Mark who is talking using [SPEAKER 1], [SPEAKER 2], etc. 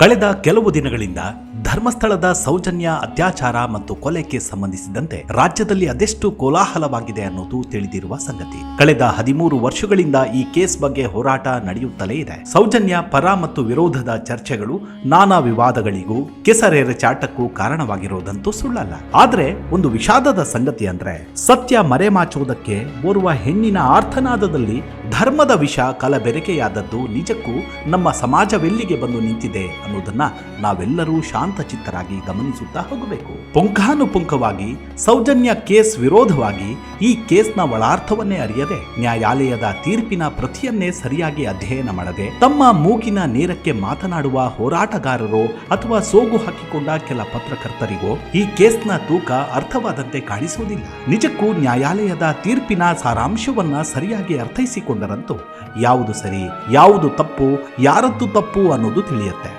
[SPEAKER 1] ಕಳೆದ ಕೆಲವು ದಿನಗಳಿಂದ ಧರ್ಮಸ್ಥಳದ ಸೌಜನ್ಯ ಅತ್ಯಾಚಾರ ಮತ್ತು ಕೊಲೆಗೆ ಸಂಬಂಧಿಸಿದಂತೆ ರಾಜ್ಯದಲ್ಲಿ ಅದೆಷ್ಟು ಕೋಲಾಹಲವಾಗಿದೆ ಅನ್ನೋದು ತಿಳಿದಿರುವ ಸಂಗತಿ. ಕಳೆದ 13 ವರ್ಷಗಳಿಂದ ಈ ಕೇಸ್ ಬಗ್ಗೆ ಹೋರಾಟ ನಡೆಯುತ್ತಲೇ ಇದೆ. ಸೌಜನ್ಯ ಪರ ಮತ್ತು ವಿರೋಧದ ಚರ್ಚೆಗಳು ನಾನಾ ವಿವಾದಗಳಿಗೂ ಕೆಸರೆರಚಾಟಕ್ಕೂ ಕಾರಣವಾಗಿರೋದಂತೂ ಸುಳ್ಳಲ್ಲ. ಆದ್ರೆ ಒಂದು ವಿಷಾದದ ಸಂಗತಿ ಅಂದ್ರೆ ಸತ್ಯ ಮರೆಮಾಚುವುದಕ್ಕೆ ಓರ್ವ ಹೆಣ್ಣಿನ ಆರ್ತನಾದದಲ್ಲಿ ಧರ್ಮದ ವಿಷ ಕಲಬೆರಕೆಯಾದದ್ದು ನಿಜಕ್ಕೂ ನಮ್ಮ ಸಮಾಜವೆಲ್ಲಿಗೆ ಬಂದು ನಿಂತಿದೆ ಅನ್ನೋದನ್ನ ನಾವೆಲ್ಲರೂ ಶಾಂತಚಿತ್ತರಾಗಿ ಗಮನಿಸುತ್ತಾ ಹೋಗಬೇಕು. ಪುಂಖಾನುಪುಂಖವಾಗಿ ಸೌಜನ್ಯ ಕೇಸ್ ವಿರೋಧವಾಗಿ ಈ ಕೇಸ್ನ ಒಳಾರ್ಥವನ್ನೇ ಅರಿಯದೆ, ನ್ಯಾಯಾಲಯದ ತೀರ್ಪಿನ ಪ್ರತಿಯನ್ನೇ ಸರಿಯಾಗಿ ಅಧ್ಯಯನ ಮಾಡದೆ, ತಮ್ಮ ಮೂಗಿನ ನೇರಕ್ಕೆ ಮಾತನಾಡುವ ಹೋರಾಟಗಾರರೋ ಅಥವಾ ಸೋಗು ಹಾಕಿಕೊಂಡ ಕೆಲ ಪತ್ರಕರ್ತರಿಗೋ ಈ ಕೇಸ್ನ ತೂಕ ಅರ್ಥವಾದಂತೆ ಕಾಣಿಸುವುದಿಲ್ಲ. ನಿಜಕ್ಕೂ ನ್ಯಾಯಾಲಯದ ತೀರ್ಪಿನ ಸಾರಾಂಶವನ್ನ ಸರಿಯಾಗಿ ಅರ್ಥೈಸಿಕೊಂಡರಂತೂ ಯಾವುದು ಸರಿ, ಯಾವುದು ತಪ್ಪು, ಯಾರದ್ದು ತಪ್ಪು ಅನ್ನೋದು ತಿಳಿಯುತ್ತೆ.